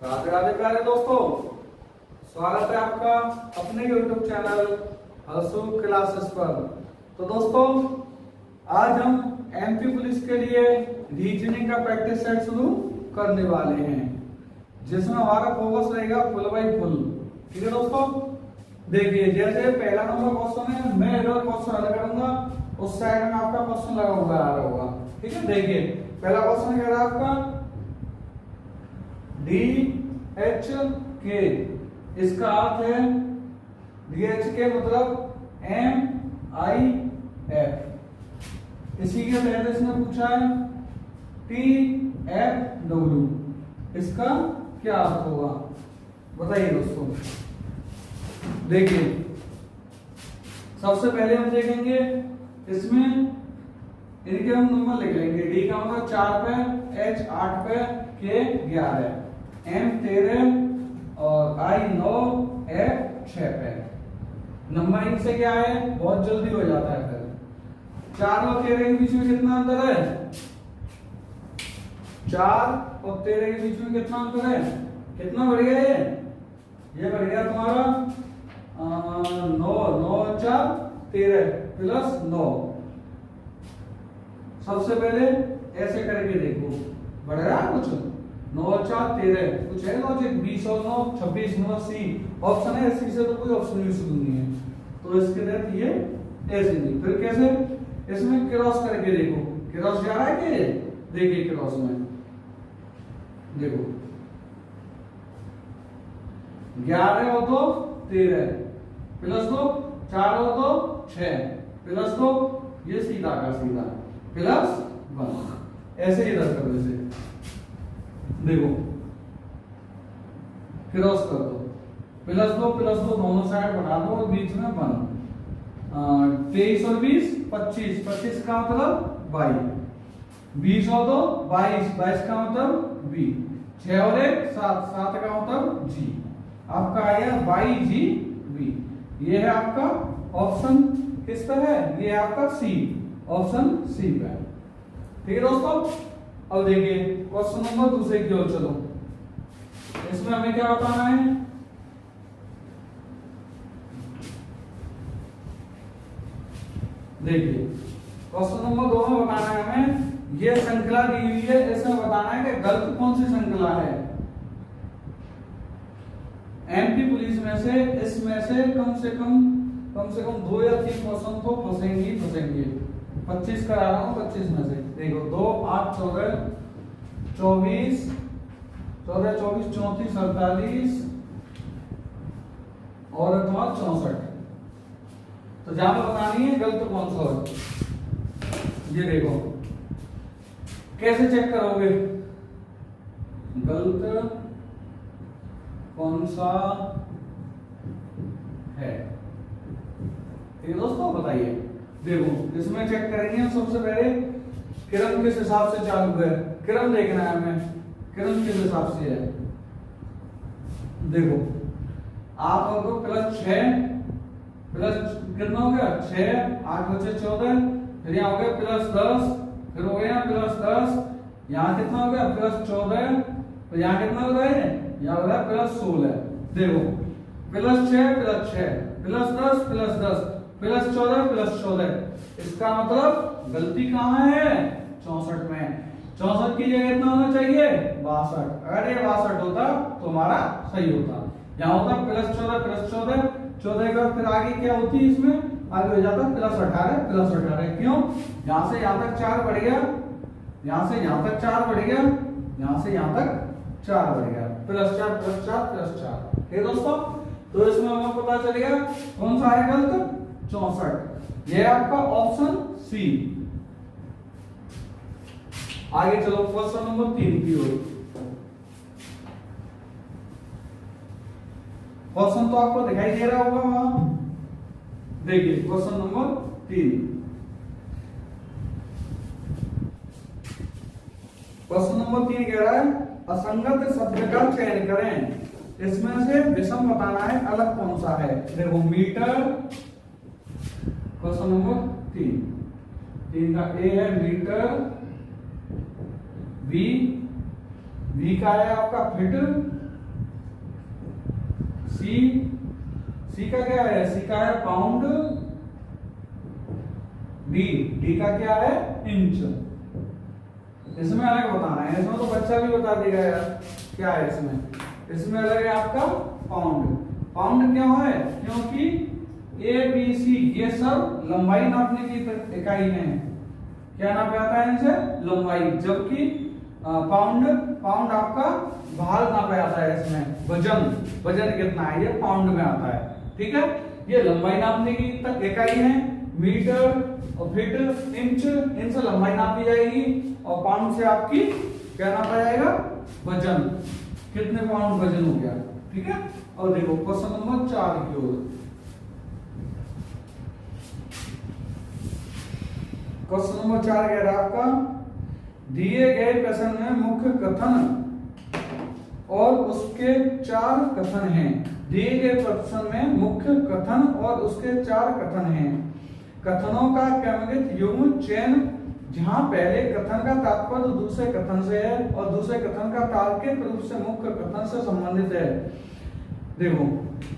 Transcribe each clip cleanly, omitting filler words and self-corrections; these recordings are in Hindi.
राधे राधे प्यारे दोस्तों, स्वागत है आपका अपने YouTube चैनल हर्षु क्लासेस पर। तो दोस्तों, आज हम एमपी पुलिस के लिए रीजनिंग का प्रैक्टिस सेट शुरू करने वाले हैं, जिसमें हमारा फोकस रहेगा फुल बाई फुल। ठीक है दोस्तों, देखिए जैसे पहला नंबर क्वेश्चन है, मैं इधर क्वेश्चन हल करूंगा, उस साइड में आपका क्वेश्चन लगा हुआ आ रहा होगा। ठीक है, देखिए पहला क्वेश्चन कह रहा है आपका DHK, इसका अर्थ है DHK मतलब MIF। इसी के तहत इसने पूछा है TFW, इसका क्या अर्थ होगा बताइए दोस्तों। देखिए सबसे पहले हम देखेंगे इसमें इनके हम नंबर लिख लेंगे। D का मतलब 4 पे, H 8 पे, K 11, M 13 और I 9, F 6 पे। नंबरिंग से क्या है, बहुत जल्दी हो जाता है। फिर 4 और 13 के बीच में कितना अंतर है? 4 और 13 के बीच में कितना अंतर है? कितना बढ़ गया ये बढ़ गया तुम्हारा 9, 9 4 13 प्लस 9। सबसे पहले ऐसे करके देखो, बढ़ रहा है कुछ? 9 4 13 कुछ है लॉजिक? 20 और 9 26 9 सी ऑप्शन है, सी से तो कोई ऑप्शन यूज नहीं है, तो इसके तहत ये ऐसे नहीं। फिर कैसे? इसमें क्रॉस करके देखो, क्रॉस जा रहा है कि देखिए क्रॉस में देखो 11 और 2 13 प्लस 2 4 और 2 6 प्लस 2 ये सीधा का सीधा प्लस 1। ऐसे ही इधर कर दो, देखो क्रॉस कर दो, प्लस 2 दोनों साइड बढ़ा दो और बीच में 1। 23 और 20 25, 25 का मतलब 22, 20 और 2 22, 22 का मतलब B, 6 और 1 7, 7 का मतलब G। आपका आया 22GB। ये है आपका ऑप्शन किस पे है? ये है आपका C, ऑप्शन C पे। ठीक है दोस्तों, अब देखिए क्वेश्चन नंबर दूसरे की ओर चलो। इसमें हमें क्या बताना है? देखिए क्वेश्चन नंबर 2 में बताना है हमें, ये श्रृंखला दी हुई है, इसमें बताना है कि गलत कौन सी श्रृंखला है। एमपी पुलिस में से इसमें से कम से कम 2 या 3 क्वेश्चन तो फंसेंगे। 25 करा रहा हूं, 25 में से देखो 2 8 14 24 14 24 34 48 और तुम्हारा 64। तो जहां पर बतानी है गलत कौन सा है। ये देखो कैसे चेक करोगे गलत कौन सा है? ठीक है दोस्तों, बताइए। देखो इसमें चेक करेंगे हम सबसे पहले क्रम किस हिसाब से चालू है, क्रम देखना है हमें, क्रम किस हिसाब से है। देखो आप और 2 प्लस 6 प्लस कितना हो गया 6 8 बचे 14, फिर यहाँ हो गया प्लस 10, फिर हो गया प्लस 10, यहाँ कितना हो गया प्लस 14, तो यहाँ कितना हो गया है? यहाँ हो गया प्लस 16। देखो plus 6 plus 6 plus 10 plus 10 plus 14 plus 14। इसका मतलब गलती कहाँ है? 64 में। 64 की जगह कितना होना चाहिए? 62। अगर ये 62 होता तो हमारा सही होता। यहाँ होता प्लस 14 प्लस 14, 14 का फिर आगे क्या होती है? इसमें आगे हो जाता प्लस 18 प्लस 18। क्यों? यहाँ से यहाँ तक 4 बढ़ गया, यहाँ से यहाँ तक 4 बढ़ गया, यहाँ से यहाँ तक 4 बढ़ गया, प्लस 4 प्लस 4 प्लस 4। ठीक है दोस्तों, तो इसमें हमें पता चलेगा कौन सा है गलत? 64। ये आपका ऑप्शन सी। आगे चलो क्वेश्चन नंबर 3 की ओर। क्वेश्चन तो आपको दिखाई दे रहा होगा वहां, देखिए क्वेश्चन नंबर 3। क्वेश्चन नंबर 3 कह रहा है असंगत शब्द का चयन करें, इसमें से विषम बताना है, अलग कौन सा है। देखो मीटर, क्वेश्चन नंबर 3 का ए है मीटर, बी, वी का है आपका फीट, सी का क्या है, सी का है पाउंड, डी का क्या है इंच। इसमें अलग बताना है, इसमें तो बच्चा भी बता देगा यार क्या है इसमें अलग है आपका पाउंड क्या है, क्योंकि ए बी सी ये सब लंबाई नापने की इकाई है। क्या नापा जाता है इनसे, लंबाई, जबकि पाउंड आपका भार नापा जाता है। इसमें वजन कितना है ये पाउंड में आता है। ठीक है, ये लंबाई नापने की इकाई है। मीटर और फीट, इंच, इनसे लंबाई नापी जाएगी और पाउंड से आपकी क्या नापा जाएगा, वजन, कितने पाउंड वजन हो गया। ठीक है, और देखो क्वेश्चन नंबर 4 की ओर। क्वेश्चन नंबर 4 कह रहा है आपका, दिए गए प्रश्न में मुख्य कथन और उसके 4 कथन हैं। दिए गए प्रश्न में मुख्य कथन और उसके 4 कथन हैं। कथनों का क्रमगत युग्म चयन, जहां पहले कथन का तात्पर्य दूसरे कथन से है और दूसरे कथन का तार्किक रूप से मुख्य कथन से संबंधित है। देखो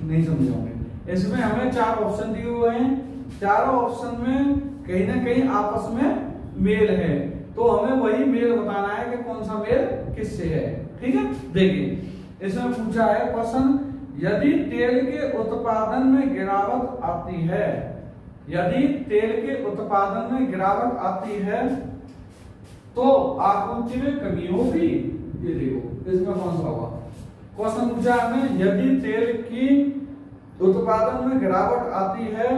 नहीं समझोगे, इसमें हमें 4 ऑप्शन दिए हुए हैं। चारों ऑप्शन में कहीं ना कहीं आपस में मेल है, तो हमें वही मेल बताना है कि कौन सा मेल किससे है। ठीक है, देखिए इसमें पूछा है क्वेश्चन, यदि तेल के उत्पादन में गिरावट आती है, यदि तेल के उत्पादन में गिरावट आती है तो आपूर्ति में कमी होगी। ये देखो इसमें कौन सा होगा क्वेश्चन पूछा हमें, यदि तेल की उत्पादन में गिरावट आती है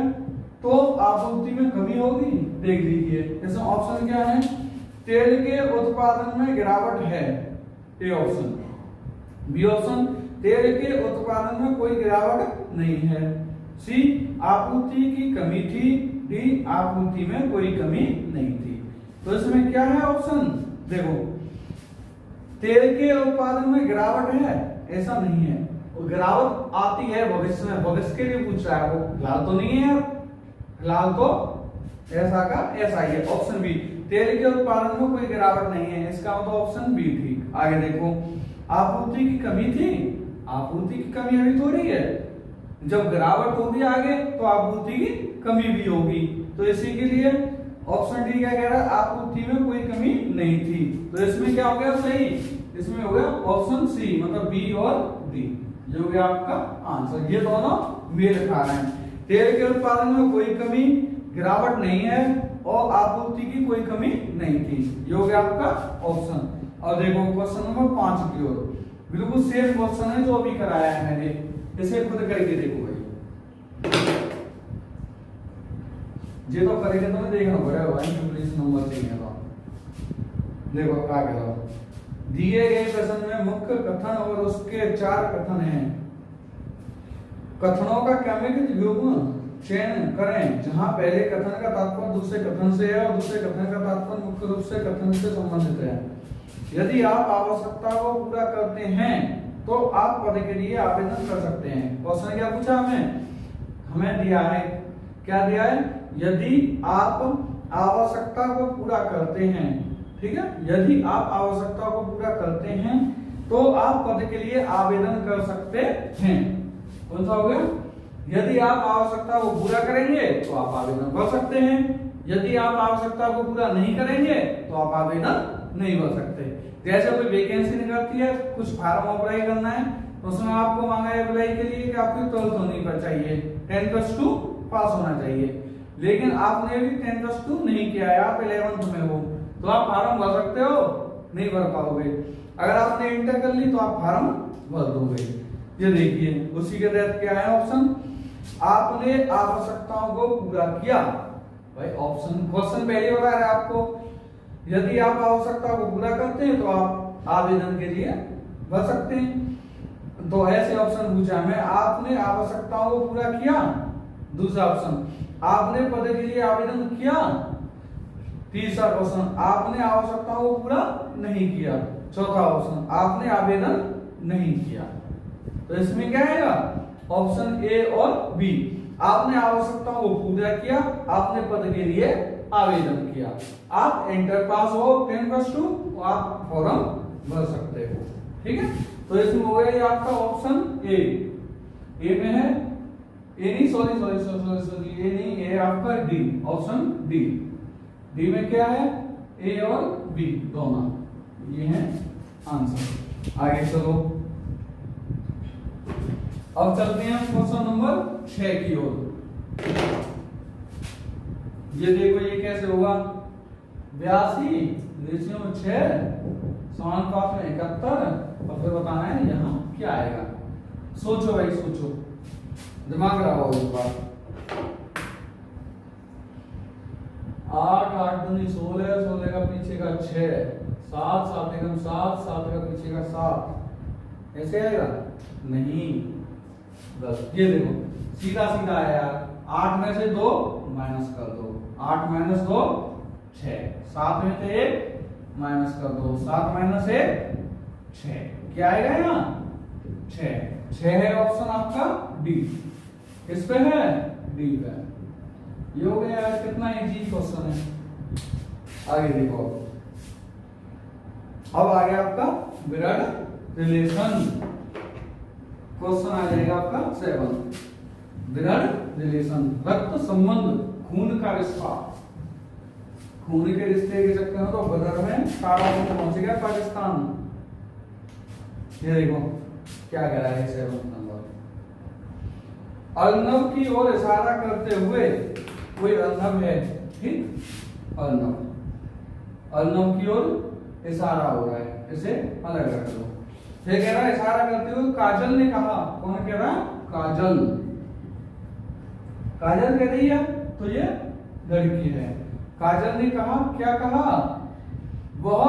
तो आपूर्ति में कमी होगी। देख लीजिए इसमें ऑप्शन क्या है, तेल के उत्पादन में गिरावट है, ए ऑप्शन। बी ऑप्शन, तेल के उत्पादन में कोई गिरावट नहीं है। सी, आपूर्ति की कमी थी। डी, आपूर्ति में कोई कमी नहीं थी। तो इसमें क्या है ऑप्शन, देखो तेल के उत्पादन में गिरावट है, ऐसा नहीं है। वो गिरावट आती है भविष्य में, भविष्य के लिए पूछ रहा है, वो फिलहाल तो नहीं है, फिलहाल तो ऐसा का ऐसा ही है। ऑप्शन बी, तेल के उत्पादन में कोई गिरावट नहीं है, इसका मतलब ऑप्शन बी ठीक। आगे देखो, आपूर्ति की कमी थी, आपूर्ति की कमी अभी थोड़ी है, जब गिरावट होगी आगे तो आपूर्ति की कमी भी होगी। तो इसी के लिए ऑप्शन डी क्या कह रहा है, आपूर्ति में कोई कमी नहीं थी। तो इसमें क्या हो गया सही, इसमें हो गया ऑप्शन सी, मतलब बी और डी, जो हो गया आपका आंसर। ये दोनों मेल खा रहे हैं, तेल के उत्पादन में कोई कमी, गिरावट नहीं है और आपूर्ति की कोई कमी नहीं थी। ये हो गया आपका ऑप्शन। और देखो क्वेश्चन नंबर 5 की ओर, बिल्कुल सेम क्वेश्चन है जो अभी कराया है मैंने, इसे खुद करके देखो भाई, ये तो करेंगे तो मैं देखना पड़ेगा भाई, इंग्लिश नंबर चाहिए तो। देखो क्या कह रहा हूं, दिए गए प्रश्न में मुख्य कथन और उसके 4 कथन हैं। कथनों का क्रमिक युग्म चयन करें, जहां पहले कथन का तात्पर्य दूसरे कथन से है और दूसरे कथन का तात्पर्य मुख्य रूप से कथन से संबंधित है। यदि आप आवश्यकता को पूरा करते हैं तो आप पद के लिए आवेदन कर सकते हैं। क्वेश्चन क्या पूछा हमें दिया है, क्या दिया है, यदि आप आवश्यकता को पूरा करते हैं, ठीक है, यदि आप आवश्यकता को पूरा करते हैं तो आप पद के लिए आवेदन कर सकते हैं। कौन सा हो गया, यदि आप आवश्यकता को पूरा करेंगे तो आप आवेदन कर सकते हैं, यदि आप आवश्यकता को पूरा नहीं करेंगे तो आप आवेदन नहीं कर सकते। जैसे कोई वैकेंसी निकलती है, कुछ फार्म अप्लाई करना है, तो उसमें आपको मांगा है अप्लाई के लिए कि आपकी 12th होनी पर चाहिए, 10+2 पास होना चाहिए, लेकिन आपने भी 10+2 नहीं किया है, आप 11th में हो, तो आप फार्म भर सकते हो, नहीं भर पाओगे। अगर आपने इंटर कर ली तो आप फार्म भर दोगे। ये देखिए उसी के तहत क्या है ऑप्शन, आपने आवश्यकताओं को पूरा किया। भाई ऑप्शन क्वेश्चन पहले बता रहा है आपको, यदि आप आवश्यकता को पूरा करते हैं तो आप आवेदन के लिए भर सकते हैं। तो ऐसे ऑप्शन पूछा हमें, आपने आवश्यकताओं को पूरा किया, दूसरा ऑप्शन आपने पद के लिए आवेदन किया, तीसरा क्वेश्चन आपने आवश्यकताओं को पूरा नहीं किया, चौथा ऑप्शन आपने आवेदन नहीं किया। तो इसमें क्या आएगा ऑप्शन ए और बी, आपने आवश्यकताओं को पूरा किया, आपने पद के लिए आवेदन किया, आप इंटर पास हो 10+2 तो आप फॉर्म भर सकते हो। ठीक है, तो इसमें हो गया आपका ऑप्शन ए। ए में है, ए नहीं, सॉरी ए नहीं, ए आपका डी, ऑप्शन डी। डी में क्या है, ए और बी दोनों, ये है आंसर। आगे चलो, अब चलते हैं क्वेश्चन नंबर 6 की ओर। ये देखो ये कैसे होगा, 82 रेशियो 6 समानुपात में 71, और फिर बताना है यहाँ क्या आएगा। सोचो भाई सोचो, दिमाग लगाओ इस बार। 8 8 दूनी 16, 16 का पीछे का 6, 7 7 एकम 7, 7 का पीछे का 7, ऐसे आएगा नहीं, 10। ये देखो सीधा सीधा आया, 8 में से 2 माइनस कर दो, 8 माइनस 2 6, 7 में से 1 माइनस कर दो, 7 माइनस 1 6, क्या आएगा यहाँ 6 है ऑप्शन आपका डी। किस पे है, डी पे। ये हो गया यार, कितना इजी क्वेश्चन है। आगे देखो, अब आ गया आपका ब्लड रिलेशन, क्वेश्चन आ जाएगा आपका 7। ब्लड रिलेशन, रक्त संबंध, खून का रिश्ता। खून के रिश्ते के चक्कर में तो बदर में सारा पहुंच गया पाकिस्तान। ये देखो क्या कह रहा है 7 नंबर, अर्नब की ओर इशारा करते हुए, कोई अर्नब है, ठीक, अर्नब की ओर इशारा हो रहा है, इसे अलग रख दो। फिर कह रहा है इशारा करते हुए काजल ने कहा, कौन कह रहा है, काजल, काजल कह रही है तो ये लड़की है। काजल ने कहा, क्या कहा, वह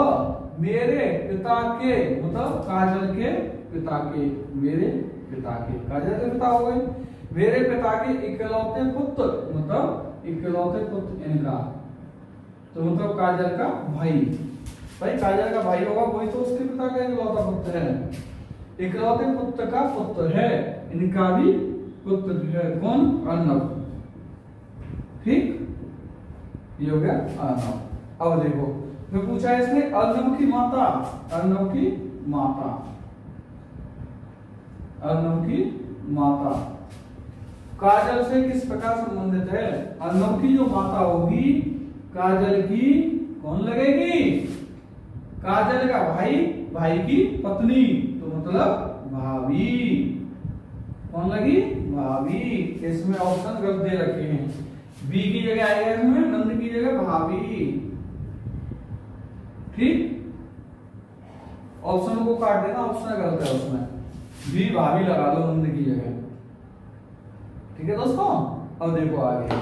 मेरे पिता के, मतलब काजल के पिता के, मेरे पिता के, काजल के पिता हो गए, मेरे पिता के इकलौते पुत्र, मतलब इकलौते पुत्र इनका, तो मतलब काजल का भाई, भाई काजल का भाई होगा वही तो उसके पिता का इकलौता पुत्र है। इकलौते पुत्र का पुत्र है, इनका भी पुत्र है, कौन, अर्नब, ठीक, ये हो गया अर्नब। अब देखो मैं पूछा इसने अर्नब की माता, अर्नब की माता, अर्नब की माता काजल से किस प्रकार संबंधित है। अर्नब की जो माता होगी काजल की कौन लगेगी, काजल का भाई, भाई की पत्नी, तो मतलब भाभी, कौन लगी, भाभी। इसमें ऑप्शन गलत दे रखे हैं, बी की जगह आएगा इसमें, नंद की जगह भाभी, ठीक, ऑप्शन को काट देना, ऑप्शन गलत है उसमें, बी भाभी लगा दो नंद की जगह, ठीक है दोस्तों। अब देखो आगे,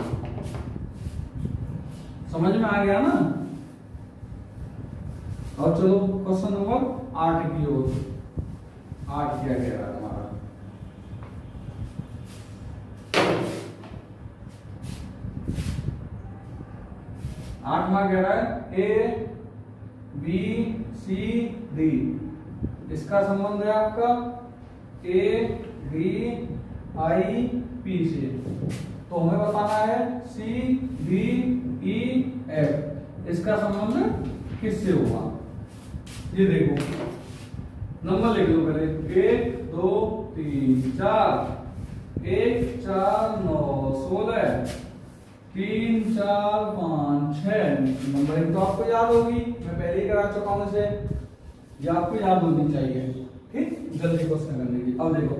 समझ में आ गया ना। अब चलो क्वेश्चन नंबर 8 की ओर। 8 क्या कह रहा है हमारा, आठवां कह रहा है ए बी सी डी, इसका संबंध है आपका ए बी आई पी से, तो हमें बताना है सी डी ई एफ, इसका संबंध किससे होगा। ये देखो नंबर लिख लो पहले, 1 2 3 4, 1 4 9 16, 3 4 5 6, नंबरिंग तो आपको याद होगी, मैं पहले ही करा चुका हूं इसे, ये आपको याद होनी चाहिए, ठीक, जल्दी क्वेश्चन करने की। अब देखो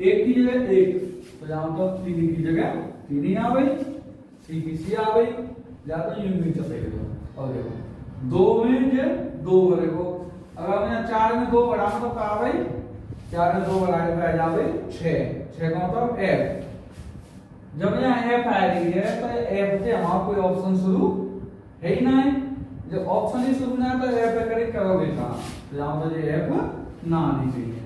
1 की जगह 1, तो यहां तो 3 की जगह 3 ही आ गई, सी की सी आ गई, या तो यूं भी चलेगा। और देखो 2 में जे 2 करेगो, अगर मैं 4 में 2 बढ़ाऊं तो क्या भाई, 4 में 2 बढ़ाए पे आ जावे 6, 6 का मतलब एफ। जब यहाँ एफ आ रही है तो एफ से हमारा कोई ऑप्शन शुरू है ही ना है, जब ऑप्शन ही शुरू ना है तो एफ करेक्ट करोगे कहाँ, तो यहाँ पर एफ ना आनी चाहिए।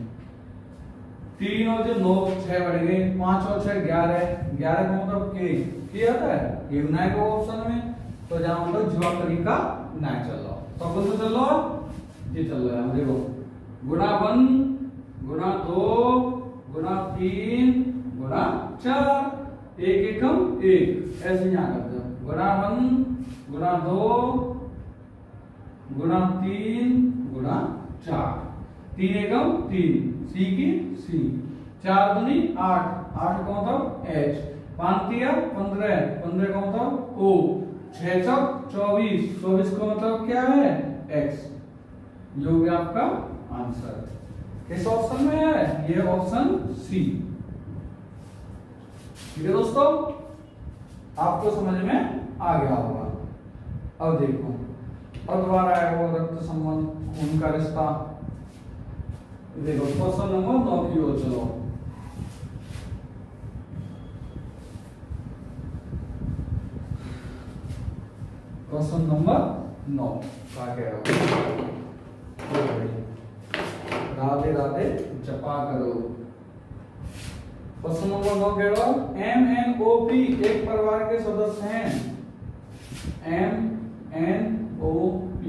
3 और जो 9 6 बढ़ गए, 5 और 6 11, 11 का मतलब के आता है, ये बनाए को ऑप्शन में, तो जहाँ मतलब जुआ तरीका ना चल रहा, तो कौन सा चल रहा, ये चल रहा है। देखो गुणा 1 गुणा 2 गुणा 3 गुणा 4, एक एकम 1, ऐसे यहाँ करते हैं, गुणा 1 गुणा 2 गुणा 3 गुणा 4, 3 एकम 3, सी की सी, 4 दूनी 8, 8 का मतलब h, 5 तिया 15, 15 का मतलब o, 6 चौक 24, 24 का मतलब क्या है x। जो भी आपका आंसर किस ऑप्शन में है, ये ऑप्शन सी। ठीक है दोस्तों, आपको समझ में आ गया होगा। अब देखो, अब दोबारा आएगा वो रक्त संबंध, खून का रिश्ता। देखो क्वेश्चन नंबर 9 की ओर चलो। क्वेश्चन नंबर 9 क्या कह रहा हूं, राधे राधे जपा करो। क्वेश्चन नंबर 9 कह रहा हूं, MNOP एक परिवार के सदस्य हैं। MNOP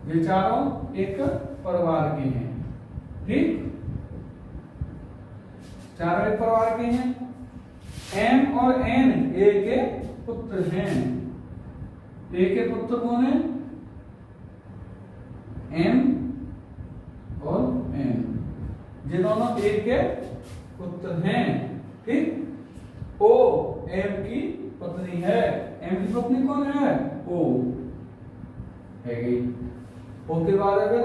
ये चारों एक परिवार के हैं। ठीक, चारों एक परिवार के हैं। M और N A के पुत्र हैं। A के पुत्र कौन है, M और N, ये दोनों A के पुत्र हैं। ठीक, O M की पत्नी है। M की पत्नी कौन है, O है गई। O के बाद अगर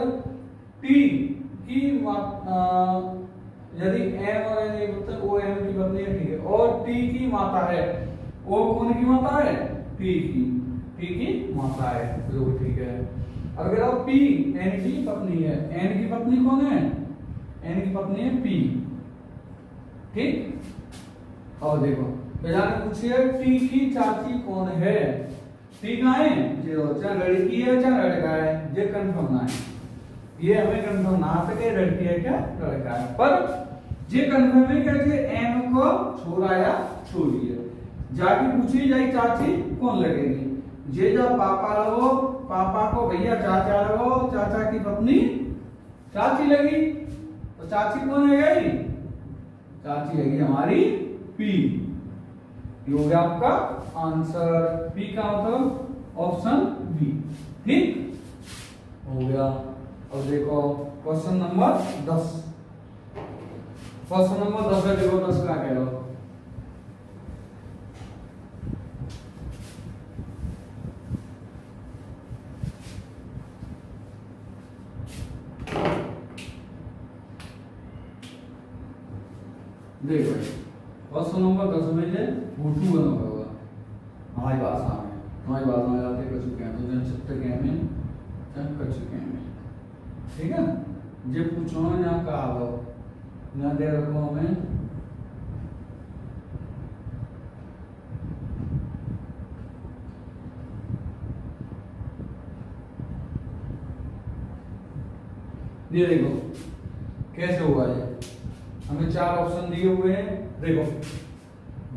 T की यदि M और N एक पुत्र, O M की पत्नी है, ठीक है, और T की माता है। O कौन की माता है, T की माता है, तो ठीक है। अगर अब P N की पत्नी है, N की पत्नी कौन है, N की पत्नी है P। ठीक, और देखो पहले पूछिए T की चाची कौन है। T कहाँ है, जो चाहे लड़की है चाहे लड़का है, ये कंफर्म ना है, ये हमें कंफर्म ना आता कि लड़की है क्या लड़का है, पर ये कंफर्म है कि M को छोड़ा या छोड़ी है। जाके पूछी जाए चाची कौन लगेगी, ये जब पापा लगो, पापा को भैया चाचा लगो, चाचा की पत्नी चाची लगी, तो चाची कौन है गई, चाची है हमारी P। ये हो गया आपका आंसर, P का मतलब ऑप्शन बी। ठीक हो गया। अब देखो क्वेश्चन नंबर 10, क्वेश्चन नंबर 10 है, देखो 10 क्या कह रहा हो। देखो क्वेश्चन नंबर 10 में ये भूटू बना होगा हमारी भाषा में, हमारी भाषा में जाते कर चुके हैं, तो जन सत्य के में कर चुके हैं। ठीक है, ये पूछो यहाँ का आओ, यहाँ दे रखो हमें ये देखो कैसे हुआ ये, हमें 4 ऑप्शन दिए हुए हैं। देखो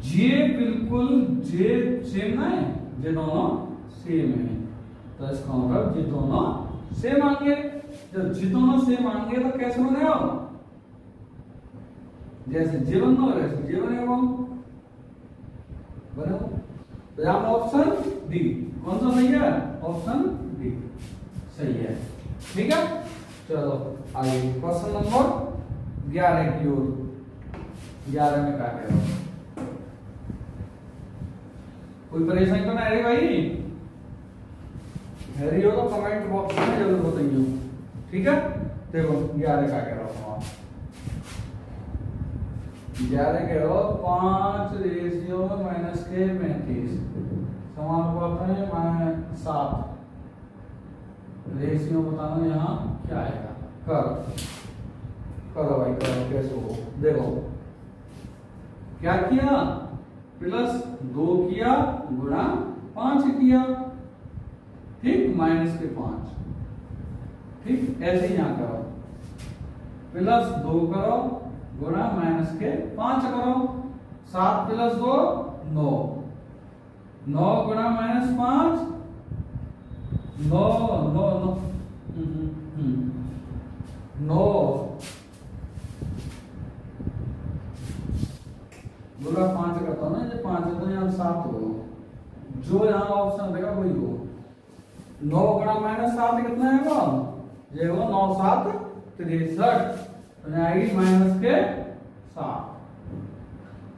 जे बिल्कुल जे सेम ना है, ये दोनों सेम है, तो इसका मतलब ये दोनों सेम आएंगे। जब जे दोनों सेम आएंगे तो कैसे बनेगा, जैसे जे बनो वैसे जे बनेगा बनो। तो यहाँ ऑप्शन डी, कौन सा सही है, ऑप्शन डी सही है। ठीक है, चलो आगे क्वेश्चन नंबर 11 की ओर। 11 में क्या कह रहा हूं, कोई परेशानी तो नहीं है भाई, है रही हो तो कमेंट बॉक्स में जरूर बताइए। ठीक है, देखो 11 क्या कह रहा हूं आप, 11 कह रहा हूं 5 रेशियो में माइनस के 35 समानुपात में 7 रेशियो बताना यहाँ क्या आएगा, करो भाई करो, कैसे हो। देखो क्या किया, +2 किया गुणा 5 किया, ठीक, माइनस के 5। ठीक, ऐसे ही यहाँ करो, +2 करो गुणा माइनस के 5 करो, 7 + 2 9, 9 गुणा -5 9 9 9 9 गुणा 5 करता हूं ना, ये 5 है तो यहाँ 7 हो, जो यहाँ ऑप्शन देगा वही हो। 9 गुणा -7 कितना है, ये हो 9 7 63, तो आएगी माइनस के 7,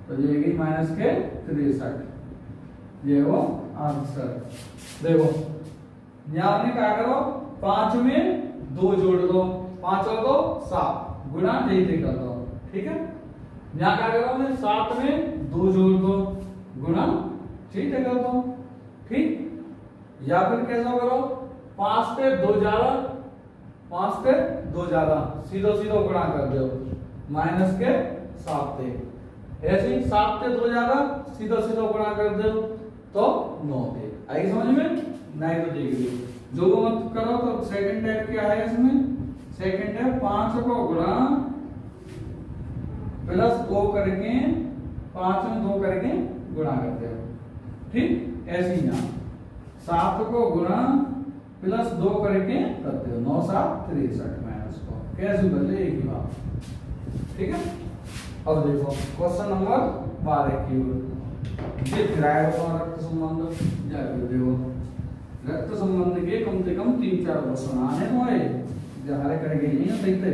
तो ये गई माइनस के 63, ये वो आंसर। देखो यहाँ आपने क्या करो, 5 में 2 जोड़ दो, 5 और 2 7, गुणा यही कर दो, ठीक है। यहाँ क्या करो हमने, 7 में 2 जोड़ दो, गुणा ठीक है कर दो, ठीक। या फिर कैसा करो, 5 पे 2 ज्यादा, 5 पे 2 ज्यादा, सीधो सीधो गुणा कर दो, माइनस के 7 थे। ऐसे ही 7 पे 2 ज्यादा, सीधो सीधो गुणा कर दो तो 9 थे। आई समझ में? नहीं तो देख लो, जो मत करो। तो सेकंड टाइप क्या है इसमें, सेकंड है 5 को गुणा प्लस 2 करके, 5 में 2 करके गुणा करते हो, ठीक। ऐसे ही ना 7 को गुणा प्लस 2 करके करते हो, 9 7 63 माइनस को कैसे बदले, एक ही बात, ठीक है। अब देखो क्वेश्चन नंबर 12 की ओर, ये किराया रक्त संबंध, देखो रक्त संबंध के कम से कम 3-4 क्वेश्चन आने वाले, हल करके नहीं है देखते,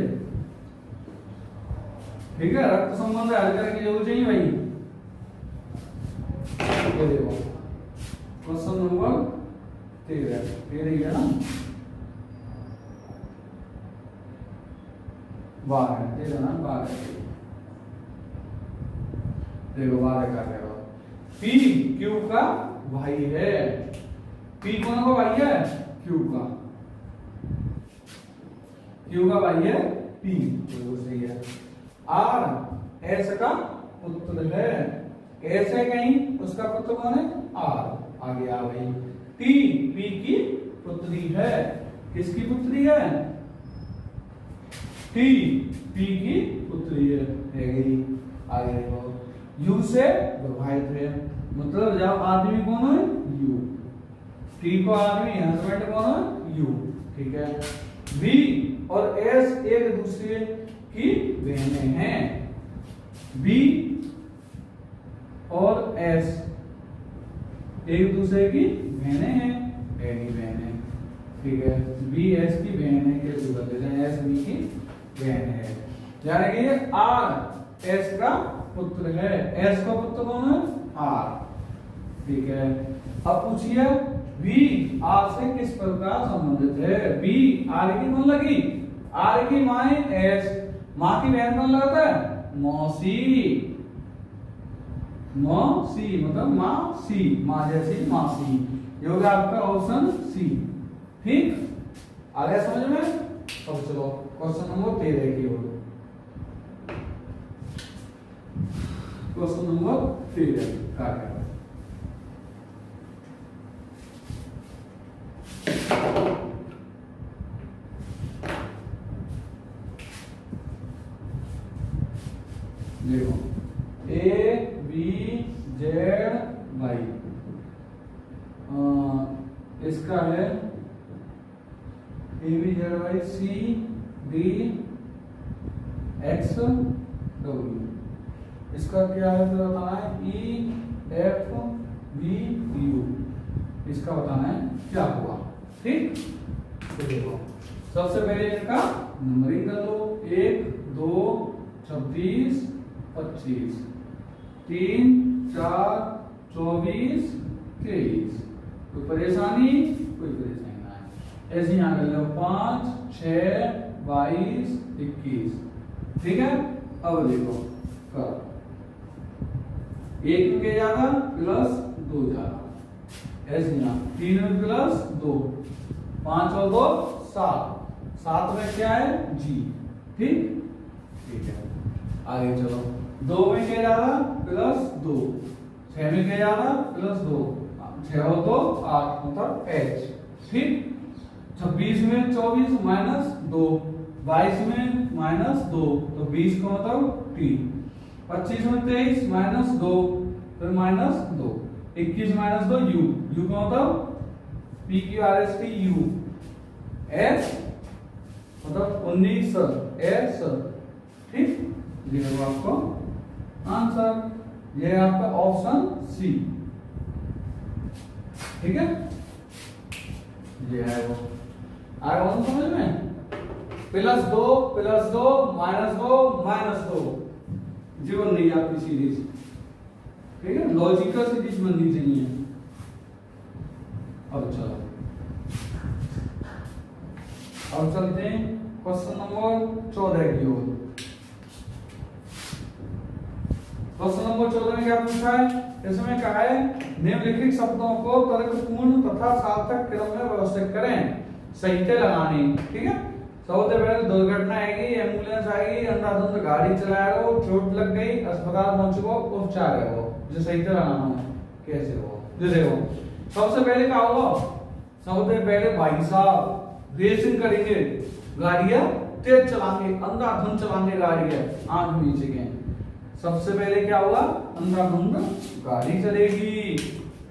ठीक है। रक्त संबंध हल करके जरूर चाहिए भाई। ये देखो क्वेश्चन नंबर 13 ही है ना, 12 13 ना 12। देखो 12 का क्या, P Q का भाई है, P कौन का भाई है, Q का, Q का भाई है P, तो सही है। R S का पुत्र है, S है कहीं, उसका पुत्र कौन है, R, आ गया भाई। T P की पुत्री है, किसकी पुत्री है, T P की पुत्री है गई, आ गया। U से विभाजित है, मतलब जब आदमी कौन है, U, T को आदमी हस्बैंड कौन है, U, ठीक है। V और S एक दूसरे की बहनें हैं, B और S एक दूसरे की बहनें हैं, बहनें, ठीक है। B S की बहन है, कैसे बदले हैं, S B की बहन है, यानी कि R S का पुत्र है, S का पुत्र कौन है, R, ठीक है। अब पूछिए V R से किस प्रकार संबंधित है, V R की कौन लगी, R की माँ S, माँ की बहन कौन लगता है, मौसी, मौसी मतलब मासी, माँ जैसी मासी, ये होगा आपका ऑप्शन सी, ठीक। आ गया समझ में। अब चलो क्वेश्चन नंबर 13 की ओर, क्वेश्चन नंबर 13 क्या है, देखो A B Z Y, इसका है A B Z Y C D X W, इसका क्या है तो बताना है E F V U, इसका बताना है क्या हुआ, ठीक। तो देखो सबसे पहले इनका नंबरिंग कर लो, 1 2 26 25, 3 4 24 23, कोई परेशानी, कोई परेशानी ना है, ऐसे यहाँ कर लो 5 6 22 21, ठीक है। अब देखो कर, 1 में ज्यादा प्लस 2 ज्यादा, ऐसे यहाँ 3 में प्लस 2, 5 और 2 7, 7 में क्या है G, ठीक, ठीक है। आगे चलो 2 में क्या ज्यादा प्लस 2, 6 में क्या ज्यादा प्लस 2, 6 और 2 8 मतलब H, ठीक। 26 में 24 माइनस 2, 22 में माइनस 2 तो 20 का मतलब T, 25 में 23 माइनस 2 फिर माइनस 2, 21 माइनस 2 U, U का मतलब P Q R S T U, S मतलब 19 S, ठीक। ये है आपको आंसर, ये है आपका ऑप्शन सी, ठीक है। ये है वो, आया वो समझ में, +2 +2 -2 -2, ये बन रही है आपकी सीरीज, ठीक है, लॉजिकल सीरीज बननी चाहिए। अब चलो, अब चलते हैं क्वेश्चन नंबर 14 की ओर। क्वेश्चन नंबर 14 में क्या पूछा है? इसमें कहा है निम्नलिखित शब्दों को तर्कपूर्ण तथा सार्थक क्रम में व्यवस्थित करें, संहिता लगाने, ठीक है। सबसे पहले दुर्घटना आएगी, एम्बुलेंस आएगी, अंधाधुंध गाड़ी चला रहे हो, चोट लग गई, अस्पताल पहुंच गो, उपचार है वो, जो संहिता लगाना है कैसे हो, जो देखो सबसे पहले क्या होगा, सबसे पहले भाई साहब रेसिंग करेंगे, गाड़ियां तेज चलाएंगे, अंधाधुंध चलाएंगे गाड़ियां, आंख नीचे के। सबसे पहले क्या होगा, अंधाधुंध गाड़ी चलेगी,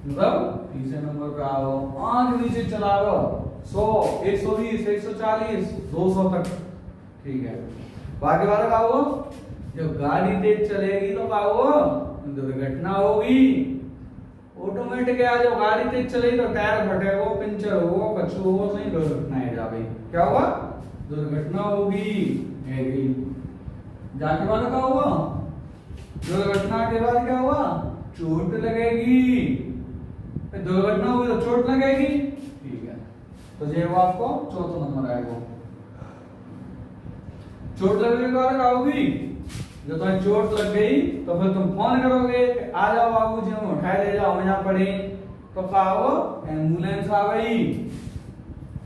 मतलब तीसरे नंबर पे आओ, आंख नीचे चलाओ, 100, 120, 140, 200 तक, ठीक है। बाकी वाला क्या होगा, जब गाड़ी तेज चलेगी तो क्या होगा, दुर्घटना होगी ऑटोमेटिक। है जब गाड़ी तेज चलेगी तो टायर फटेगा, पंचर होगा, कछु होगा, सही दुर्घटना है जा भाई, क्या होगा, दुर्घटना होगी। जाके बाद क्या होगा, दुर्घटना के बाद क्या हुआ, चोट लगेगी, दुर्घटना हुई तो चोट लगेगी, ठीक है। तो ये वो आपको चौथा नंबर आएगा। चोट लगने के बाद क्या होगी, जब तुम्हें चोट लग गई तो फिर तुम फोन करोगे, आ जाओ बाबूजी हम उठाए ले जाओ, यहाँ पड़े, तो क्या होगा, एम्बुलेंस आ गई,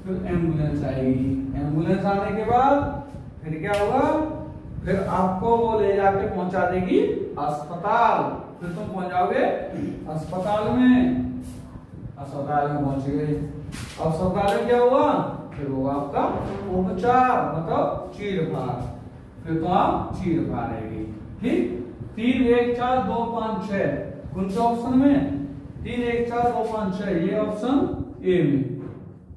फिर एम्बुलेंस आएगी, एम्बुलेंस आने के बाद फिर क्या होगा, फिर आपको वो ले जाके पहुंचा देगी अस्पताल, फिर तुम पहुंच जाओगे अस्पताल में, अस्पताल में पहुंच गए, अस्पताल में क्या हुआ, फिर होगा आपका उपचार, मतलब चीरफाड़, फिर तो आप चीरफाड़ रहेगी, ठीक। 3, 1, 4, 2, 5, 6 कौन से ऑप्शन में, 3, 1, 4, 2, 5, 6 ये ऑप्शन ए में,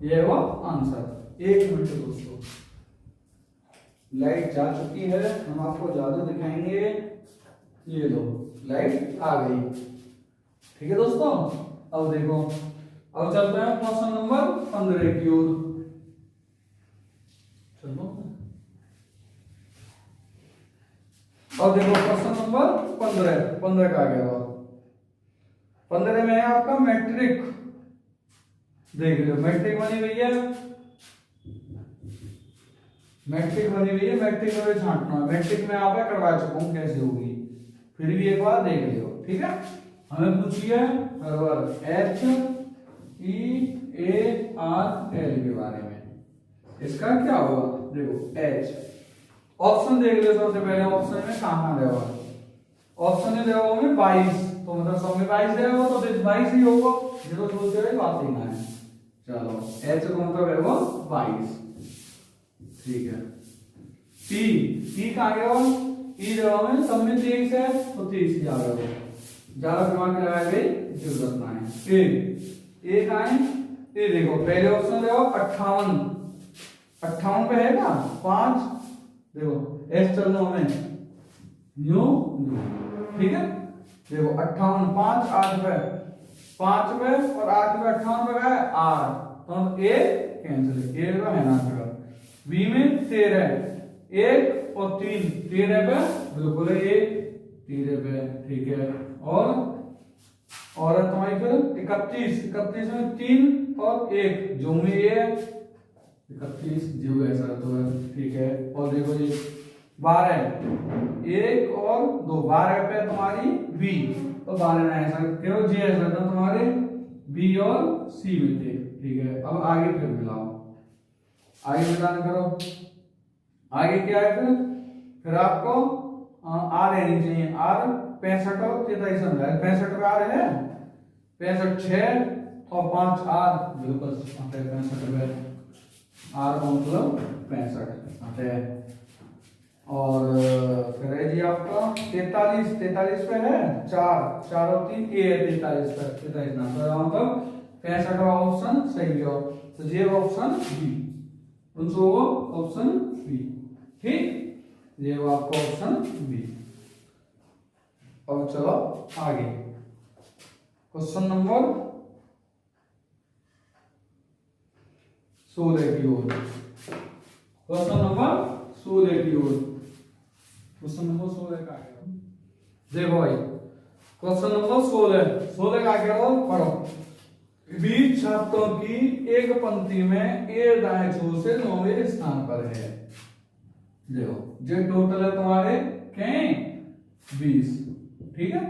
ये वो आंसर। 1 मिनट दोस्तों, लाइट जा चुकी है, हम आपको जादू दिखाएंगे, ये लो लाइट आ गई, ठीक है दोस्तों। अब देखो, अब चलते हैं क्वेश्चन नंबर 15 की ओर, चलो। अब देखो क्वेश्चन नंबर 15 का आ गया, 15 में है आपका मैट्रिक, देख लो मैट्रिक बनी हुई है, मैट्रिक बनी हुई है, मैट्रिक में छांटना है, मैट्रिक में आप करवा चुका हूं कैसे होगी, फिर भी एक बार देख लियो, ठीक है। हमें पूछिए HEARL के बारे में, इसका क्या होगा, देखो H, ऑप्शन देख लो सबसे पहले, ऑप्शन में कहां देगा, ऑप्शन में देगा में 22, तो मतलब सब में 22 देगा तो 22 ही होगा, जीरो सोचते हुए बात ही ना है। चलो H का मतलब है वो 22, ठीक है। P कहाँ गया, E जवाब में सब में 23 है तो 23 ही आ गया, ज्यादा दिमाग लगाए गई जरूरत ना है। ए कहाँ है, ये देखो पहले ऑप्शन देखो 58 पे है ना 5, देखो एस चलना हमें न्यू, ठीक है। देखो 58, 5 8 पे, 5 पे और 8 पे 58 पे है आर, तो ए कैंसिल, ए का है ना फिर। बी में 13, 1 और 3, 13 पे बिल्कुल ए, 13 पे, ठीक है। और तुम्हारी फिर 31 में 3 और 1 जो में ये 31 जो ऐसा तो है, ठीक है। और देखो ये 12, 1 और 2, 12 पे तुम्हारी बी, तो 12 ना ऐसा क्यों जी ऐसा था तुम्हारे बी और सी में थे, ठीक है। अब आगे फिर मिलाओ, आगे मिलान करो, आगे क्या है फिर आपको आर रहनी चाहिए, आर 65 और 43 है, 65 का आर है 65 6 और 5 आर, बिल्कुल 65 में आर मतलब 65 है। और फिर है जी आपका 43 पे है 4 और 3 ए है 43 पे, 43 ना तो मतलब 65 का ऑप्शन सही है, तो ये ऑप्शन बी, उनको वो ऑप्शन बी, ठीक, ये वो आपका ऑप्शन बी। अब चलो आगे क्वेश्चन नंबर 16 की ओर, क्वेश्चन नंबर 16 की ओर, क्वेश्चन नंबर 16 का है। देखो भाई क्वेश्चन नंबर 16 का क्या हो पढ़ो। 20 छात्रों की एक पंक्ति में ए दाएं छोर से 9वें स्थान पर है। देखो जो टोटल है तुम्हारे क्या 20, ठीक है।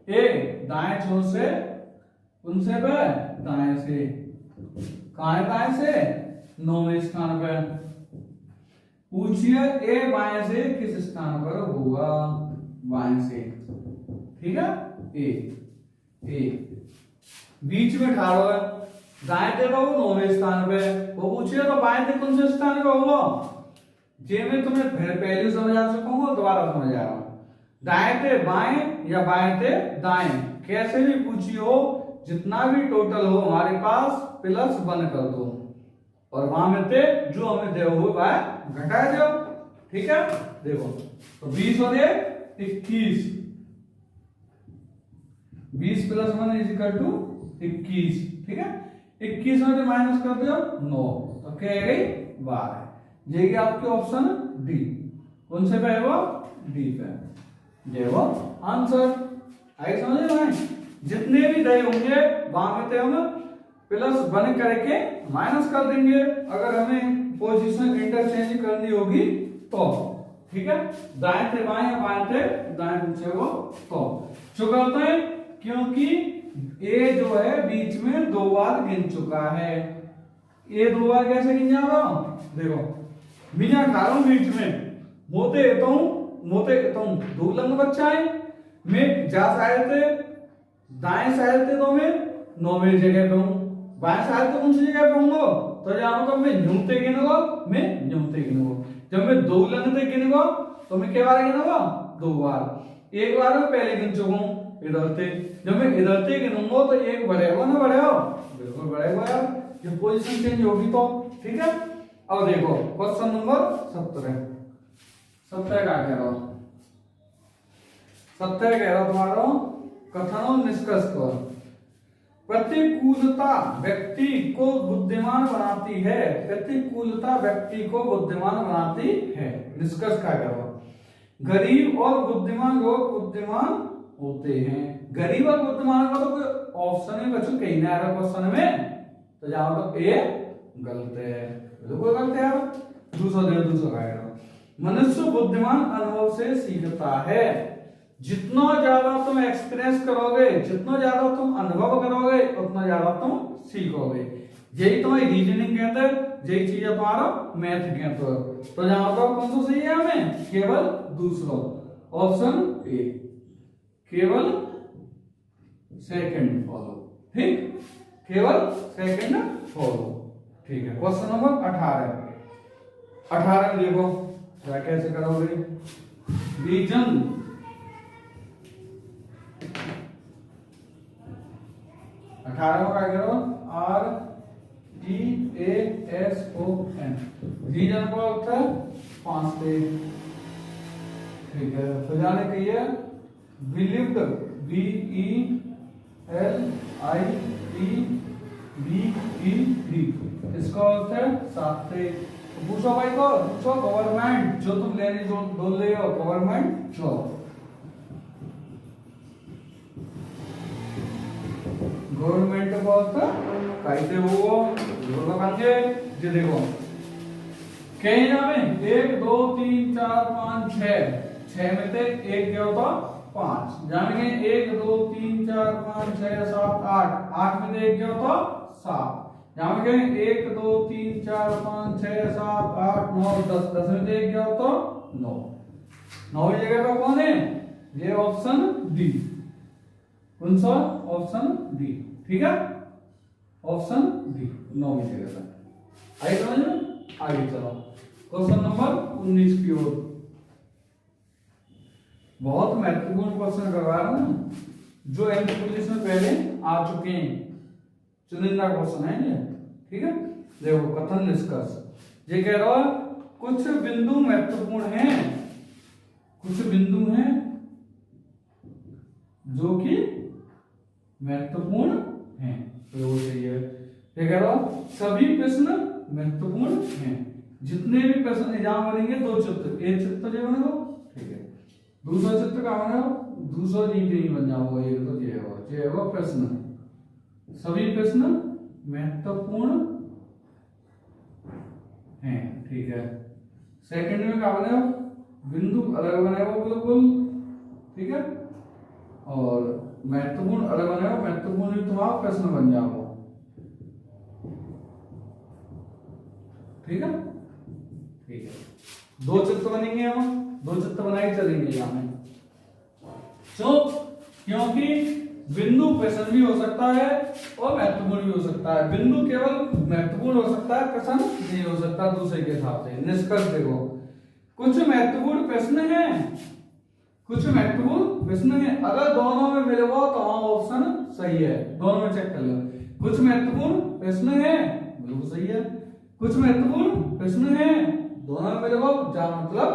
ए दाएं छोर से उनसे पे दाएं से कहां दाएं से 9वें स्थान पर। पूछिए ए बाएं से किस स्थान पर होगा, बाएं से, ठीक है। ए बीच में ठाड़ो है, दाएं थे वो 9वें स्थान पे, वो पूछिए तो बाएं थे कौन से स्थान पे होगा। जे में तुम्हें पहले समझा चुका हूं, दोबारा समझा रहा हूं। दाएं थे बाएं या बाएं थे दाएं, कैसे भी पूछी हो, जितना भी टोटल हो हमारे पास प्लस 1 कर दो और वहां में थे जो हमें दे हुए वह घटा दो, ठीक है। देखो तो 20 और 21, 20 प्लस 1 इज इक्वल टू 21, ठीक है। 21 में से माइनस कर दो 9, तो क्या आ गई 12। ये कि आपके ऑप्शन डी, कौन से पे है वो, डी पे। ये वो आंसर आई, समझे भाई। जितने भी दे होंगे वहां में हम प्लस 1 करके माइनस कर देंगे, अगर हमें पोजीशन इंटरचेंज करनी होगी तो, ठीक है। दाएं थे बाएं या बाएं थे दाएं पूछे वो तो जो करते हैं, क्योंकि ए जो है बीच में 2 बार गिन चुका है। ए 2 बार कैसे गिन जा रहा हूं, देखो बिना खा रहा हूं बीच में, मोते तो 2 लंग बच्चा है, मैं जा साइड थे दाएं साइड थे तो मैं 9वें जगह पे हूं, बाएं साइड तो कौन सी जगह पे हूँ, तो जानो तो मैं न्यूते गिनूंगा, मैं न्यूते गिनूंगा। जब मैं 2 लंग थे गिनूंगा तो मैं क्या बार गिनूंगा, 2 बार। एक बार मैं पहले गिन चुका हूं इधर थे, जब मैं इधर थे गिनूंगा तो एक बढ़ेगा ना, बढ़ेगा बिल्कुल बढ़ेगा यार, जब पोजीशन चेंज होगी तो, ठीक है। अब देखो क्वेश्चन नंबर 17 का कह रहा हूं, 17 कह रहा हूं तुम्हारा कथन और निष्कर्ष को। प्रतिकूलता व्यक्ति को बुद्धिमान बनाती है, प्रतिकूलता व्यक्ति को बुद्धिमान बनाती है। निष्कर्ष क्या कह रहा हूं, गरीब और बुद्धिमान लोग बुद्धिमान होते हैं। गरीब और बुद्धिमान का तो कोई ऑप्शन ही बच्चों कहीं नहीं आ रहा क्वेश्चन में, तो जहां तक ए गलत है, बिल्कुल गलत है यार। दूसरा का मनुष्य बुद्धिमान अनुभव से सीखता है। जितना ज्यादा तुम एक्सपीरियंस करोगे, जितना ज्यादा तुम अनुभव करोगे, उतना ज्यादा तुम सीखोगे। यही तुम्हारी रीजनिंग कहते हैं, यही चीज है तुम्हारा मैथ कहते हो। तो जहां पर कौन सा सही है, हमें केवल दूसरा ऑप्शन ए, केवल सेकंड फॉलो, ठीक, केवल सेकंड फॉलो, ठीक है। क्वेश्चन नंबर 18 में देखो क्या कैसे करोगे, रीजन 18 का करो REASON, रीजन को होता है 5 से, ठीक है। तो जाने के लिए बिलीव्ड BELIEVED, इसका अर्थ है 7 से। पूछो भाई को, पूछो गवर्नमेंट जो तुम लेने जो बोल रहे हो, गवर्नमेंट जॉब, गवर्नमेंट को कैसे हुआ बताएंगे। ये देखो कहीं ना में 1 2 3 4 5 6 में से एक क्या होता 5, जानेंगे 1 2 3 4 5 6 7 8 में से एक क्या होता 7, जानेंगे 1 2 3 4 5 6 7 8 9 10 में से एक क्या होता 9, 9 जगह पे कौन है, ये ऑप्शन डी, कौन सा ऑप्शन डी, ठीक है, ऑप्शन डी 9 जगह पे। आइए समझ में, आगे चलो क्वेश्चन नंबर 19 की ओर। बहुत महत्वपूर्ण क्वेश्चन करवा रहा हूं, जो एमपी पुलिस में पहले आ चुके हैं, चुनिंदा क्वेश्चन है ये, ठीक है। देखो कथन निष्कर्ष, ये कह रहा है कुछ बिंदु महत्वपूर्ण हैं, कुछ बिंदु हैं जो कि महत्वपूर्ण हैं, तो वो सही है। ये कह रहा सभी प्रश्न महत्वपूर्ण हैं, जितने भी प्रश्न एग्जाम बनेंगे 2 चित्र, एक चित्र जो बनेगा, ठीक है। दूसरा चित्र का बना दूसरा जी के बन जाओ ये तो ये होगा प्रश्न। सभी प्रश्न महत्वपूर्ण हैं, ठीक है। सेकंड में क्या बने बिंदु अलग बनाए हो बिल्कुल, ठीक है, और महत्वपूर्ण अलग बनाए हो, महत्वपूर्ण भी तुम्हारा प्रश्न बन जाओ, ठीक है, ठीक है। दो चित्र बनेंगे, हम दो चित्र बनाए चलेंगे यहाँ में। क्योंकि बिंदु प्रश्न भी हो सकता है और महत्वपूर्ण भी हो सकता है। बिंदु केवल महत्वपूर्ण हो सकता है, प्रश्न नहीं हो सकता दूसरे के हिसाब से। निष्कर्ष देखो, कुछ महत्वपूर्ण प्रश्न हैं, कुछ महत्वपूर्ण प्रश्न हैं। अगर दोनों में मिले हो तो वहां ऑप्शन सही है, दोनों में चेक कर लो। कुछ महत्वपूर्ण प्रश्न है, बिल्कुल सही है। कुछ महत्वपूर्ण प्रश्न है, दोनों में मिले हो, जहां मतलब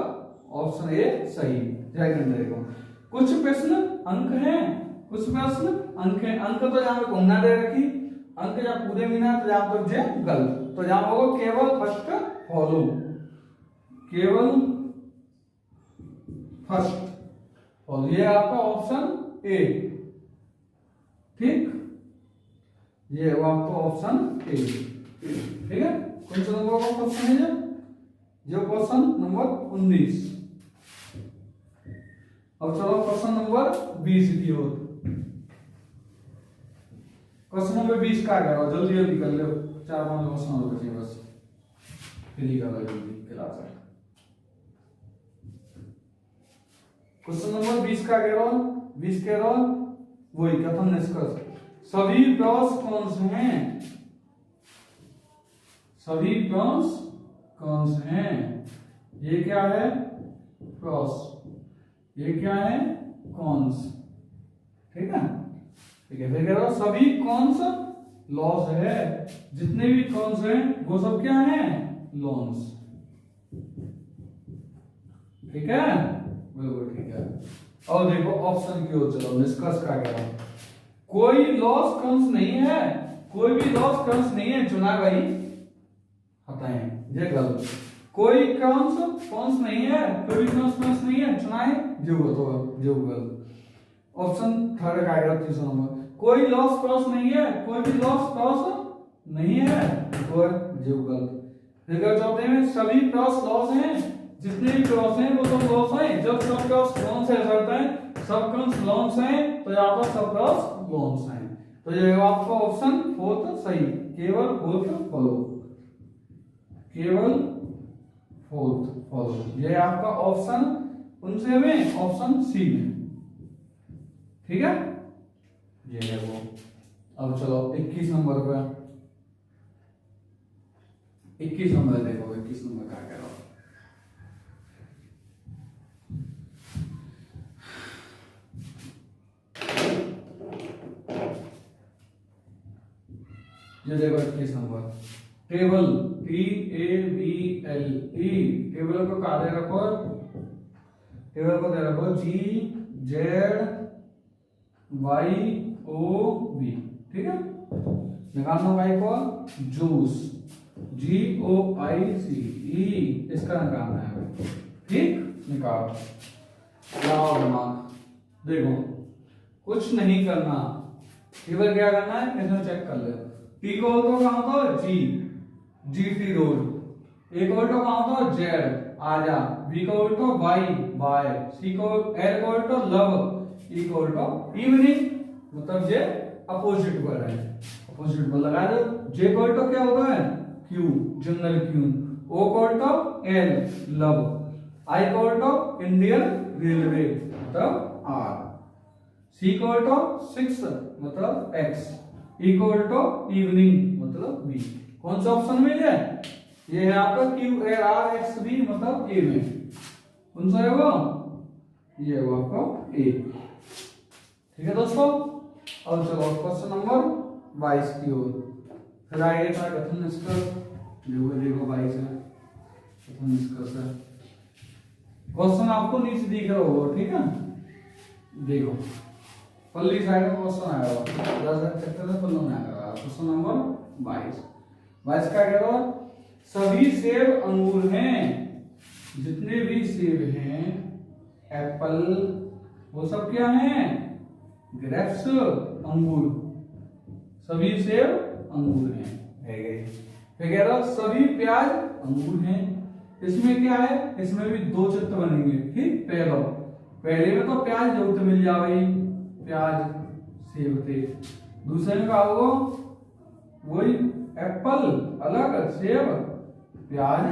ऑप्शन ए सही। देखो कुछ प्रश्न अंक हैं, कुछ प्रश्न अंक है। अंक तो यहाँ पे घूमना दे रखी, अंक जब पूरे मिला तो यहाँ पर जे गलत, तो यहाँ होगा केवल फर्स्ट फॉलो, केवल फर्स्ट फॉलो, ये आपका ऑप्शन ए, ठीक, ये वो आपका ऑप्शन ए, ठीक है। कौन सा नंबर का क्वेश्चन है जो क्वेश्चन नंबर 19। अब चलो क्वेश्चन नंबर 20 की ओर। क्वेश्चन नंबर 20 का करो, जल्दी जल्दी कर लो, 4-5 क्वेश्चन और बचे बस, फिर ही कर लो जल्दी क्लास है। क्वेश्चन नंबर 20 का करो, 20 करो वही कथन निष्कर्ष। सभी प्रश्न कौन से हैं? सभी प्रश्न कौन से हैं? ये क्या है? प्रश्न, ये क्या है? कौन, ठीक है, ठीक है। फिर कह रहा सभी कौन सा लॉस है, जितने भी कौन से हैं वो सब क्या है? लॉन्स, ठीक है, बिल्कुल ठीक है। और देखो ऑप्शन की ओर चलो, निष्कर्ष का कह रहा कोई लॉस कंस नहीं है, कोई भी लॉस कंस नहीं है, चुना भाई हटाएं, ये गलत। कोई कंस नहीं है, कोई कंस नहीं है, चुनाए जो गलत। ऑप्शन थर्ड का आएगा, तीसरा नंबर। कोई लॉस क्रॉस नहीं है, कोई भी लॉस क्रॉस नहीं है, तो जो गलत। फिर चौथे में सभी क्रॉस लॉस हैं, जितने भी क्रॉस हैं वो सब लॉस हैं। जब सब क्रॉस लॉन्स है करता है, सब क्रॉस लॉन्स हैं, तो यहाँ पर सब क्रॉस लॉन्स हैं। तो ये आपका ऑप्शन फोर्थ सही, केवल फोर्थ फॉलो, केवल फोर्थ फॉलो, ये आपका ऑप्शन उनसे में ऑप्शन सी में, ठीक है, ये है वो। अब चलो 21 नंबर पे, 21 नंबर देखो, 21 नंबर क्या कह रहा हूं। ये देखो 21 नंबर, टेबल TABLE, टेबल को कहा दे रखो, टेबल को दे रखो GZYOB, ठीक है। निकालना y को जूस, GOICE, इसका निकालना है, ठीक, निकाल लाओ दिमाग। देखो कुछ नहीं करना, केवल क्या करना है, इसमें चेक कर ले। T को तो कहाँ तो GT रोड, A को तो कहाँ तो Z आजा, B को तो बाय बाय, C को L को तो लव, E को तो इवनिंग, मतलब ये अपोजिट वर्ड है, अपोजिट वर्ड लगा दो। J को तो क्या होता है? Q, जनरल Q, O को तो L लव, I को तो इंडियन रेलवे मतलब R, C को तो 6 मतलब X, E को तो इवनिंग मतलब B। कौन सा ऑप्शन में है? ये है आपका QRXB मतलब A में। कौन सा है वो? ये वो आपका A, ठीक है दोस्तों। अब चलो क्वेश्चन नंबर 22 की ओर। फिर आएगा कथन निष्कर्ष, देखो 22 है कथन निष्कर्ष है। क्वेश्चन आपको नीचे दिख रहा होगा, ठीक है, देखो पल्ली साइड में क्वेश्चन आया होगा, 10 चैप्टर में पल्लों में आएगा। क्वेश्चन नंबर 22 का कह रहा सभी सेब अंगूर हैं, जितने भी सेब हैं एप्पल, वो सब क्या है? ग्रेप्स, अंगूर, सभी सेब अंगूर हैं, है गए। फिर कह रहा सभी प्याज अंगूर हैं। इसमें क्या है? इसमें भी दो चित्र बनेंगे, ठीक। पहले में तो प्याज जो तो मिल जाएगी, प्याज सेब थे। दूसरे में क्या होगा? वही एप्पल अलग, सेब, प्याज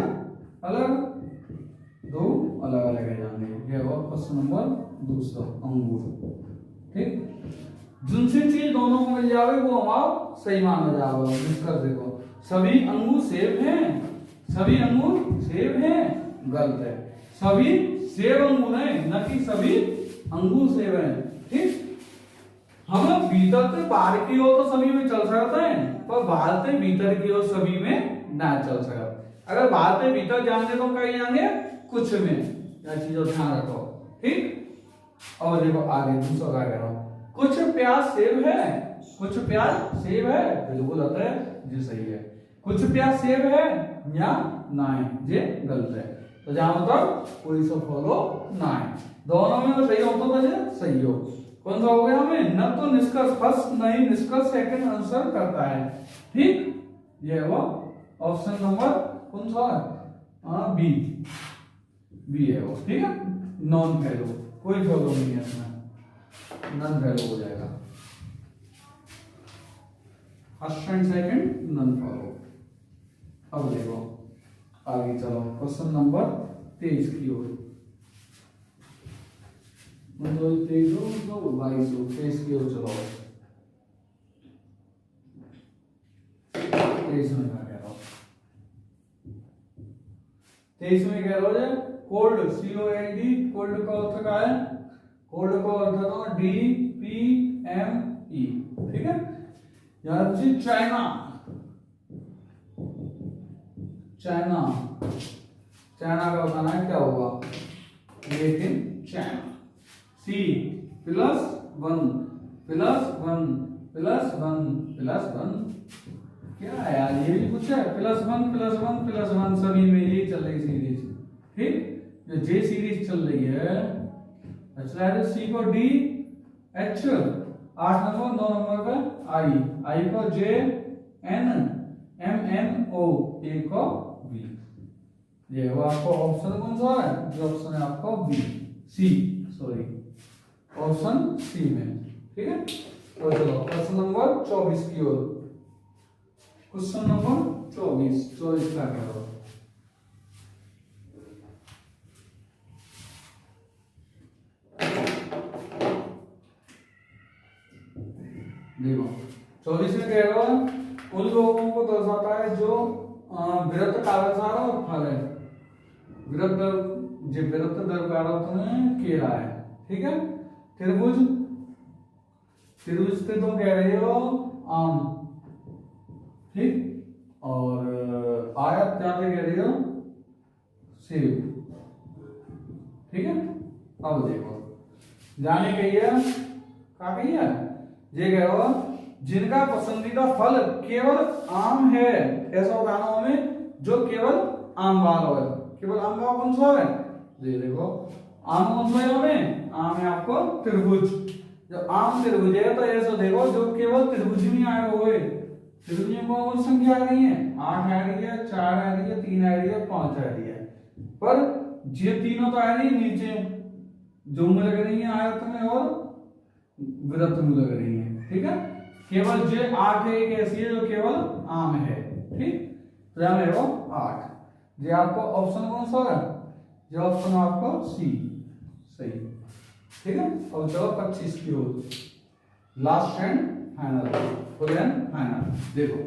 अलग, दो अलग अलग है जाएंगे। ये हुआ क्वेश्चन नंबर दूसरा, अंगूर, ठीक। जिनसे चीज दोनों को मिल जावे वो हमारा सही माना जाएगा। निष्कर्ष देखो, सभी अंगूर सेब हैं, सभी अंगूर सेब हैं, गलत है। सभी सेब अंगूर हैं, न कि सभी अंगूर सेब हैं, ठीक। हम भीतर से बाहर की ओर तो सभी में चल सकते हैं, पर बाहर से भीतर की ओर सभी में ना चल सकते। अगर बाहर से भीतर जाएंगे तो कहीं जाएंगे कुछ में, यह चीजों ध्यान रखो, ठीक। और देखो आगे दूसरा क्या कह रहा हूं, कुछ प्याज सेब है, कुछ प्याज सेब है, बिल्कुल आता है जी, सही है। कुछ प्याज सेब है या नहीं, ये गलत है। तो जहां मतलब कोई सा फॉलो नहीं, दोनों में तो सही होता तो ये सही हो। कौन सा हो गया? हमें न तो निष्कर्ष फर्स्ट नहीं, निष्कर्ष सेकंड आंसर करता है, ठीक। ये वो ऑप्शन नंबर कौन सा है? बी, बी है वो, ठीक है। नॉन वैल्यू, कोई प्रॉब्लम नहीं है इसमें, नॉन वैल्यू हो जाएगा। First and second non follow. अब देखो आगे चलो, क्वेश्चन नंबर 23 की ओर। मतलब 23 की ओर चलो। 23 में क्या कह रहा हूं? 23 में कह रहा हूं कोल्ड, COLD, कोल्ड का अर्थ क्या है? कोल्ड का अर्थ है DPME, ठीक है। यार जी चाइना, चाइना, चाइना का बताना है क्या होगा? Make in China. C +1 +1 +1 क्या है यार? ये भी कुछ है, +1 +1 +1 सभी में यही चल रही सीरीज, ठीक। जो जे सीरीज चल रही है, अच्छा है। C को D, H 8 नंबर, 9 नंबर पे I को J, N, M N O, A को B। ये वो आपको ऑप्शन कौन सा है? जो ऑप्शन है आपको B, C, sorry option C में, ठीक है। तो चलो क्वेश्चन नंबर 24 की ओर। क्वेश्चन नंबर 24 का क्या होगा? देखो 24 में कह रहा है उन लोगों को दर्शाता है जो विरत कालसार और फल है। विरत जो विरत दरकार केला है, ठीक है। त्रिभुज, त्रिभुज से तुम कह रहे हो आम, ठीक। और आयत क्या से कह रही हो? सेब, ठीक है। अब देखो जाने कहिए क्या कहिए, ये कह रहा जिनका पसंदीदा फल केवल आम है, ऐसा बताना हमें जो केवल आम वाला है। केवल आम वाला कौन सा है? ये देखो आम कौन सा है? हमें आम है आपको त्रिभुज। जब आम त्रिभुज है तो ऐसा देखो जो केवल त्रिभुज में आए हुए, त्रिभुज में कौन संख्या आ रही है? 8 आ रही है, 4 आ रही है, 3 आ रही है, 5 आ रही है। पर ये तीनों तो आ रही है नीचे, जो में लग रही है आयत में और वृत्त में लग रही है, ठीक है। केवल जो 8 एक ऐसी है जो केवल आम है, ठीक। तो यहां है वो 8। ये आपको ऑप्शन कौन सा है? जो ऑप्शन आपको सी, सही, ठीक है। और चलो 25 की ओर, last and final, full and final. देखो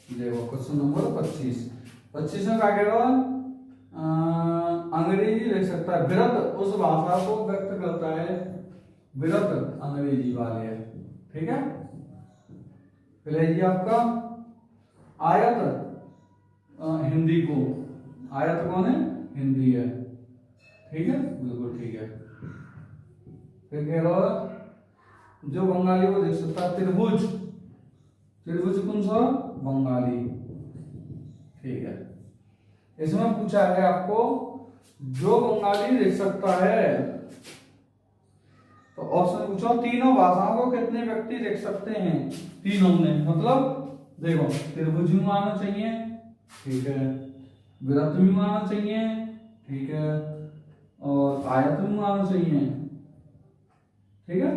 देखो क्वेश्चन नंबर 25 में क्या कह रहा है? अंग्रेजी लिख सकता है। विरत उस भाषा को व्यक्त करता है, विरत अंग्रेजी वाले है, ठीक है। फिर आपका आयत हिंदी को, आयत कौन है? हिंदी है, ठीक है, बिल्कुल ठीक है। फिर कह रहा है जो बंगाली वो देख सकता है त्रिभुज, त्रिभुज कौन सा बंगाली। ठीक है, इसमें पूछा है आपको जो बंगाली देख सकता है, तो ऑप्शन पूछो तीनों भाषाओं को कितने व्यक्ति देख सकते हैं। तीनों में मतलब देखो त्रिभुज में आना चाहिए, ठीक है, वृत्त में आना चाहिए, ठीक है, और आयत में आना चाहिए, ठीक है,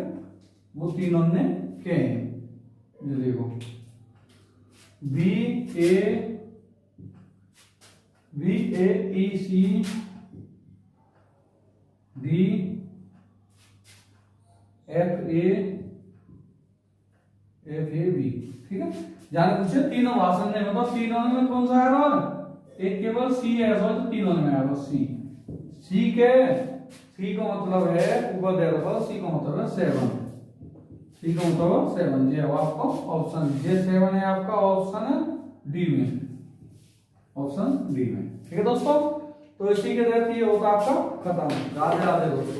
वो तीनों ने क्या है। ये देखो B A E C D F A B, ठीक है। जाने पूछे तीनों भाषण ने मतलब तीनों में कौन सा है रोल, एक केवल सी है तो तीनों में है बस सी। सी का मतलब है ऊपर दे रहा, सी का मतलब है 7, सी का मतलब 7। ये आपको ऑप्शन ये 7 है आपका ऑप्शन डी में, ऑप्शन डी में, ठीक है दोस्तों। तो इसी के तहत ये होता आपका खत्म। राधे राधे दोस्तों।